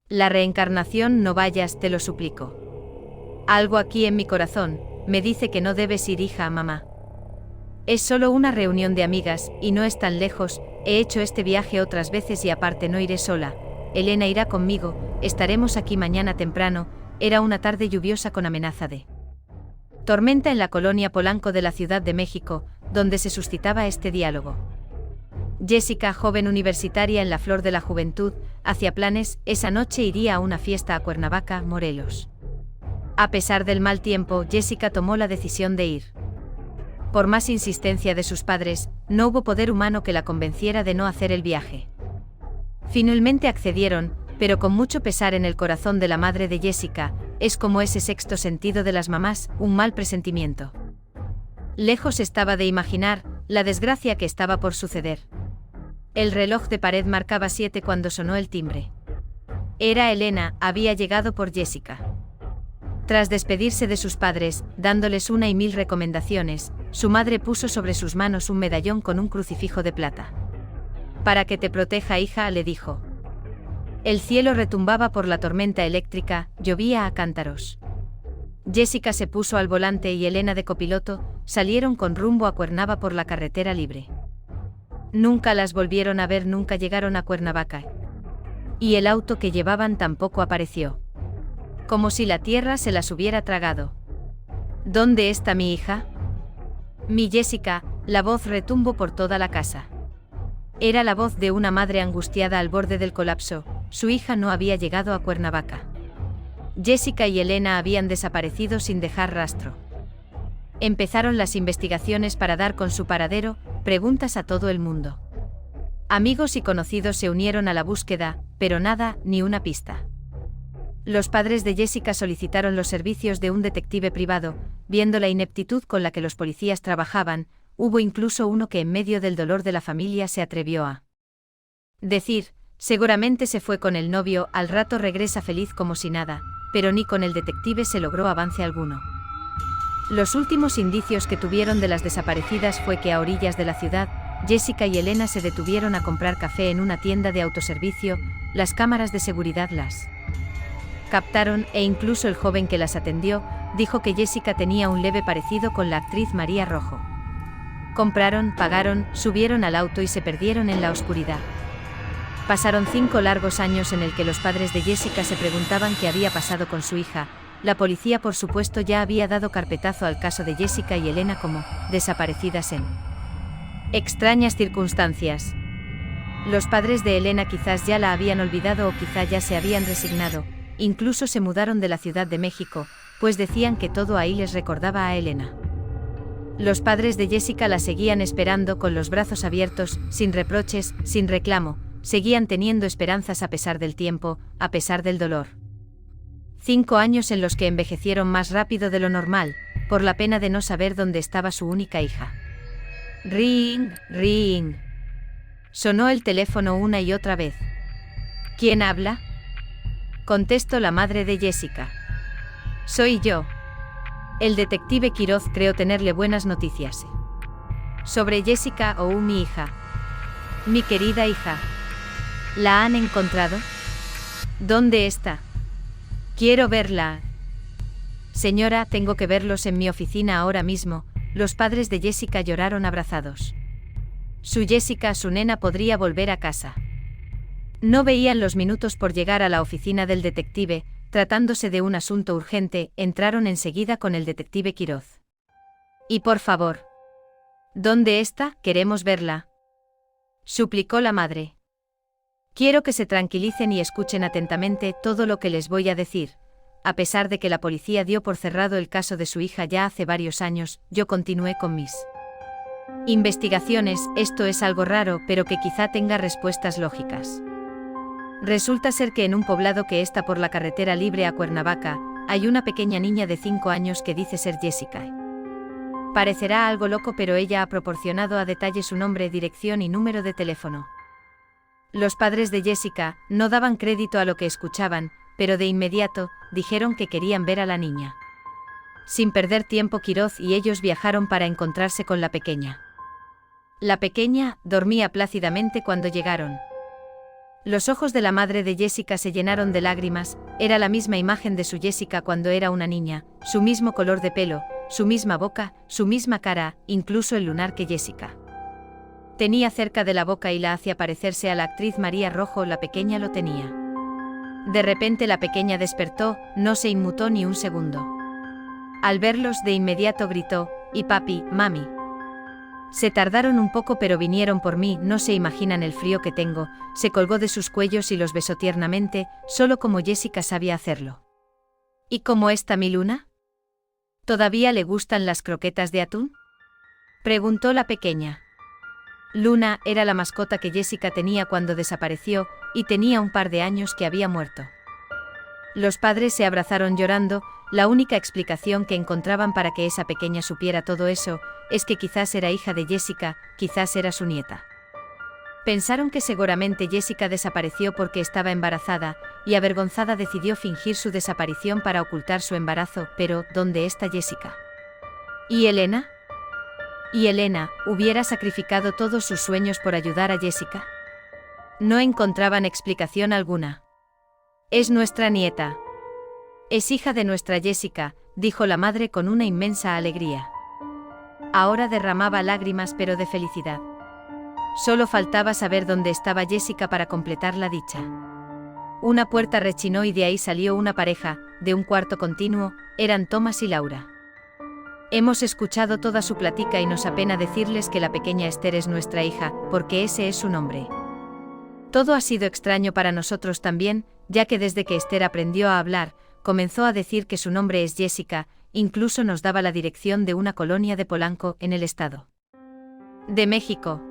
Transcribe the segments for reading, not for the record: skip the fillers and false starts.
La reencarnación, no vayas, te lo suplico. Algo aquí en mi corazón me dice que no debes ir, hija, mamá. Es solo una reunión de amigas, y no es tan lejos. He hecho este viaje otras veces y aparte no iré sola. Elena irá conmigo, estaremos aquí mañana temprano. Era una tarde lluviosa con amenaza de tormenta en la colonia Polanco de la Ciudad de México, donde se suscitaba este diálogo. Jessica, joven universitaria en la flor de la juventud, hacía planes. Esa noche iría a una fiesta a Cuernavaca, Morelos. A pesar del mal tiempo, Jessica tomó la decisión de ir. Por más insistencia de sus padres, no hubo poder humano que la convenciera de no hacer el viaje. Finalmente accedieron, pero con mucho pesar en el corazón de la madre de Jessica. Es como ese sexto sentido de las mamás, un mal presentimiento. Lejos estaba de imaginar la desgracia que estaba por suceder. El reloj de pared marcaba 7 cuando sonó el timbre. Era Elena, había llegado por Jessica. Tras despedirse de sus padres, dándoles una y mil recomendaciones, su madre puso sobre sus manos un medallón con un crucifijo de plata. Para que te proteja, hija, le dijo. El cielo retumbaba por la tormenta eléctrica, llovía a cántaros. Jessica se puso al volante y Elena de copiloto, salieron con rumbo a Cuernavaca por la carretera libre. Nunca las volvieron a ver, nunca llegaron a Cuernavaca. Y el auto que llevaban tampoco apareció. Como si la tierra se las hubiera tragado. ¿Dónde está mi hija? Mi Jessica, la voz retumbó por toda la casa. Era la voz de una madre angustiada al borde del colapso. Su hija no había llegado a Cuernavaca. Jessica y Elena habían desaparecido sin dejar rastro. Empezaron las investigaciones para dar con su paradero, preguntas a todo el mundo. Amigos y conocidos se unieron a la búsqueda, pero nada, ni una pista. Los padres de Jessica solicitaron los servicios de un detective privado. Viendo la ineptitud con la que los policías trabajaban, hubo incluso uno que en medio del dolor de la familia se atrevió a decir, seguramente se fue con el novio, al rato regresa feliz como si nada, pero ni con el detective se logró avance alguno. Los últimos indicios que tuvieron de las desaparecidas fue que a orillas de la ciudad, Jessica y Elena se detuvieron a comprar café en una tienda de autoservicio. Las cámaras de seguridad las captaron, e incluso el joven que las atendió dijo que Jessica tenía un leve parecido con la actriz María Rojo. Compraron, pagaron, subieron al auto y se perdieron en la oscuridad. Pasaron 5 largos años en el que los padres de Jessica se preguntaban qué había pasado con su hija. La policía, por supuesto, ya había dado carpetazo al caso de Jessica y Elena como desaparecidas en extrañas circunstancias. Los padres de Elena quizás ya la habían olvidado o quizá ya se habían resignado. Incluso se mudaron de la Ciudad de México, pues decían que todo ahí les recordaba a Elena. Los padres de Jessica la seguían esperando con los brazos abiertos, sin reproches, sin reclamo. Seguían teniendo esperanzas a pesar del tiempo, a pesar del dolor. 5 años en los que envejecieron más rápido de lo normal, por la pena de no saber dónde estaba su única hija. Ring, ring. Sonó el teléfono una y otra vez. ¿Quién habla? Contestó la madre de Jessica. Soy yo. El detective Quiroz, creo tenerle buenas noticias. Sobre Jessica mi hija. Mi querida hija. ¿La han encontrado? ¿Dónde está? Quiero verla. Señora, tengo que verlos en mi oficina ahora mismo. Los padres de Jessica lloraron abrazados. Su Jessica, su nena, podría volver a casa. No veían los minutos por llegar a la oficina del detective. Tratándose de un asunto urgente, entraron enseguida con el detective Quiroz. Y por favor. ¿Dónde está? Queremos verla. Suplicó la madre. Quiero que se tranquilicen y escuchen atentamente todo lo que les voy a decir. A pesar de que la policía dio por cerrado el caso de su hija ya hace varios años, yo continué con mis investigaciones. Esto es algo raro, pero que quizá tenga respuestas lógicas. Resulta ser que en un poblado que está por la carretera libre a Cuernavaca, hay una pequeña niña de 5 años que dice ser Jessica. Parecerá algo loco, pero ella ha proporcionado a detalle su nombre, dirección y número de teléfono. Los padres de Jessica no daban crédito a lo que escuchaban, pero de inmediato dijeron que querían ver a la niña. Sin perder tiempo, Quiroz y ellos viajaron para encontrarse con la pequeña. La pequeña dormía plácidamente cuando llegaron. Los ojos de la madre de Jessica se llenaron de lágrimas, era la misma imagen de su Jessica cuando era una niña, su mismo color de pelo, su misma boca, su misma cara, incluso el lunar que Jessica tenía cerca de la boca y la hacía parecerse a la actriz María Rojo. La pequeña lo tenía. De repente la pequeña despertó, no se inmutó ni un segundo. Al verlos de inmediato gritó, «Y papi, mami». Se tardaron un poco pero vinieron por mí, no se imaginan el frío que tengo, se colgó de sus cuellos y los besó tiernamente, solo como Jessica sabía hacerlo. ¿Y cómo está mi Luna? ¿Todavía le gustan las croquetas de atún?, preguntó la pequeña. Luna era la mascota que Jessica tenía cuando desapareció, y tenía un par de años que había muerto. Los padres se abrazaron llorando, la única explicación que encontraban para que esa pequeña supiera todo eso, es que quizás era hija de Jessica, quizás era su nieta. Pensaron que seguramente Jessica desapareció porque estaba embarazada, y avergonzada decidió fingir su desaparición para ocultar su embarazo, pero ¿dónde está Jessica? ¿Y Elena? ¿Y Elena hubiera sacrificado todos sus sueños por ayudar a Jessica? No encontraban explicación alguna. «Es nuestra nieta. Es hija de nuestra Jessica», dijo la madre con una inmensa alegría. Ahora derramaba lágrimas pero de felicidad. Solo faltaba saber dónde estaba Jessica para completar la dicha. Una puerta rechinó y de ahí salió una pareja, de un cuarto continuo, eran Thomas y Laura. Hemos escuchado toda su plática y nos apena decirles que la pequeña Esther es nuestra hija, porque ese es su nombre. Todo ha sido extraño para nosotros también, ya que desde que Esther aprendió a hablar, comenzó a decir que su nombre es Jessica, incluso nos daba la dirección de una colonia de Polanco, en el estado de México.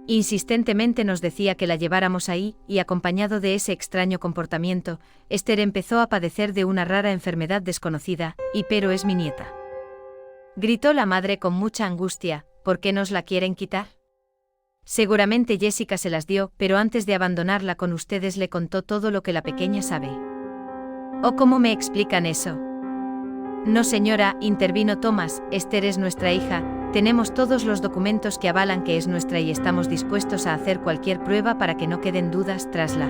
Insistentemente nos decía que la lleváramos ahí, y acompañado de ese extraño comportamiento, Esther empezó a padecer de una rara enfermedad desconocida, pero es mi nieta. Gritó la madre con mucha angustia, ¿por qué nos la quieren quitar? Seguramente Jessica se las dio, pero antes de abandonarla con ustedes le contó todo lo que la pequeña sabe. ¿O cómo me explican eso? No señora, intervino Thomas, Esther es nuestra hija, tenemos todos los documentos que avalan que es nuestra y estamos dispuestos a hacer cualquier prueba para que no queden dudas tras la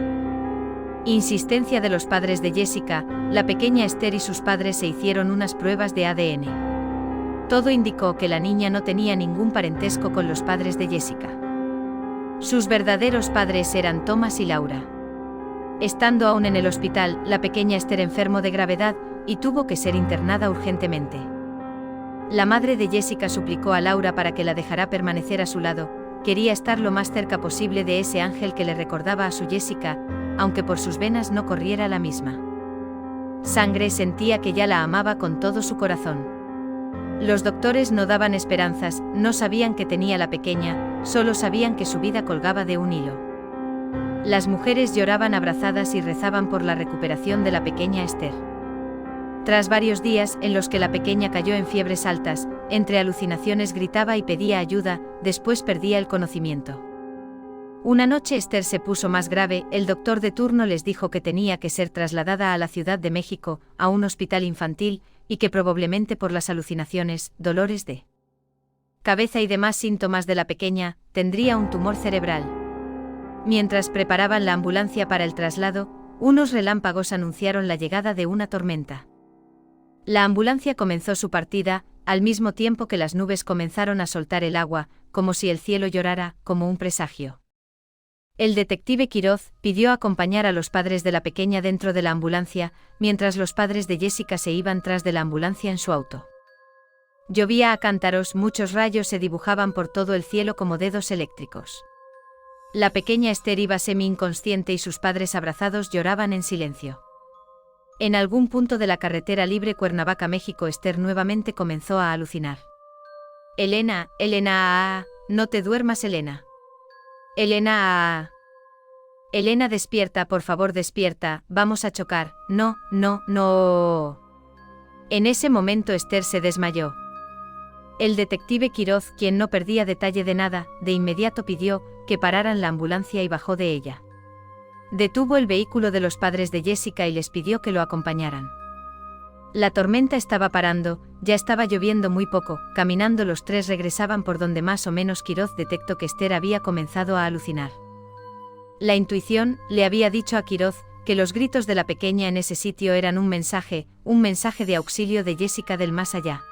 insistencia de los padres de Jessica. La pequeña Esther y sus padres se hicieron unas pruebas de ADN. Todo indicó que la niña no tenía ningún parentesco con los padres de Jessica. Sus verdaderos padres eran Thomas y Laura. Estando aún en el hospital, la pequeña Esther enfermó de gravedad y tuvo que ser internada urgentemente. La madre de Jessica suplicó a Laura para que la dejara permanecer a su lado, quería estar lo más cerca posible de ese ángel que le recordaba a su Jessica, aunque por sus venas no corriera la misma sangre, sentía que ya la amaba con todo su corazón. Los doctores no daban esperanzas, no sabían qué tenía la pequeña, solo sabían que su vida colgaba de un hilo. Las mujeres lloraban abrazadas y rezaban por la recuperación de la pequeña Esther. Tras varios días en los que la pequeña cayó en fiebres altas, entre alucinaciones gritaba y pedía ayuda, después perdía el conocimiento. Una noche Esther se puso más grave, el doctor de turno les dijo que tenía que ser trasladada a la Ciudad de México, a un hospital infantil, y que probablemente por las alucinaciones, dolores de cabeza y demás síntomas de la pequeña, tendría un tumor cerebral. Mientras preparaban la ambulancia para el traslado, unos relámpagos anunciaron la llegada de una tormenta. La ambulancia comenzó su partida, al mismo tiempo que las nubes comenzaron a soltar el agua, como si el cielo llorara, como un presagio. El detective Quiroz pidió acompañar a los padres de la pequeña dentro de la ambulancia, mientras los padres de Jessica se iban tras de la ambulancia en su auto. Llovía a cántaros, muchos rayos se dibujaban por todo el cielo como dedos eléctricos. La pequeña Esther iba semi-inconsciente y sus padres abrazados lloraban en silencio. En algún punto de la carretera libre Cuernavaca, México, Esther nuevamente comenzó a alucinar. Elena, Elena, no te duermas, Elena. Elena, Elena, despierta, por favor, despierta, vamos a chocar, no. En ese momento Esther se desmayó. El detective Quiroz, quien no perdía detalle de nada, de inmediato pidió que pararan la ambulancia y bajó de ella. Detuvo el vehículo de los padres de Jessica y les pidió que lo acompañaran. La tormenta estaba parando, ya estaba lloviendo muy poco, caminando los tres regresaban por donde más o menos Quiroz detectó que Esther había comenzado a alucinar. La intuición le había dicho a Quiroz que los gritos de la pequeña en ese sitio eran un mensaje de auxilio de Jessica del más allá.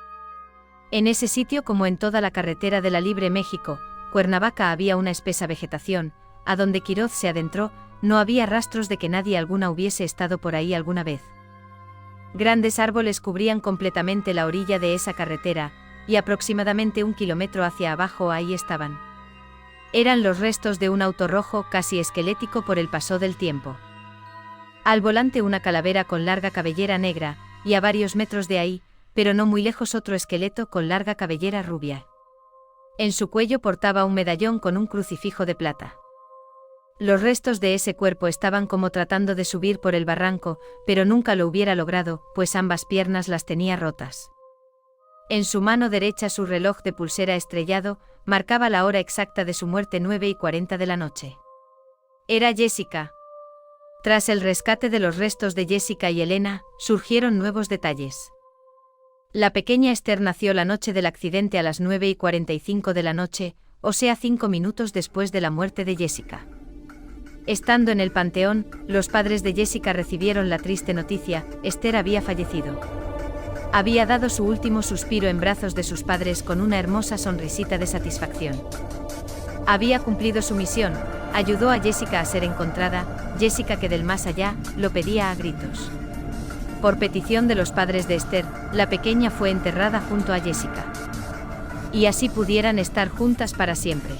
En ese sitio, como en toda la carretera de la Libre México, Cuernavaca, había una espesa vegetación. A donde Quiroz se adentró, no había rastros de que nadie alguna hubiese estado por ahí alguna vez. Grandes árboles cubrían completamente la orilla de esa carretera, y aproximadamente 1 kilómetro hacia abajo ahí estaban. Eran los restos de un auto rojo casi esquelético por el paso del tiempo. Al volante una calavera con larga cabellera negra, y a varios metros de ahí, pero no muy lejos, otro esqueleto con larga cabellera rubia. En su cuello portaba un medallón con un crucifijo de plata. Los restos de ese cuerpo estaban como tratando de subir por el barranco, pero nunca lo hubiera logrado, pues ambas piernas las tenía rotas. En su mano derecha su reloj de pulsera estrellado marcaba la hora exacta de su muerte, 9:40 de la noche. Era Jessica. Tras el rescate de los restos de Jessica y Elena, surgieron nuevos detalles. La pequeña Esther nació la noche del accidente a las 9:45 de la noche, o sea 5 minutos después de la muerte de Jessica. Estando en el panteón, los padres de Jessica recibieron la triste noticia: Esther había fallecido. Había dado su último suspiro en brazos de sus padres con una hermosa sonrisita de satisfacción. Había cumplido su misión, ayudó a Jessica a ser encontrada, Jessica que del más allá lo pedía a gritos. Por petición de los padres de Esther, la pequeña fue enterrada junto a Jessica. Y así pudieran estar juntas para siempre.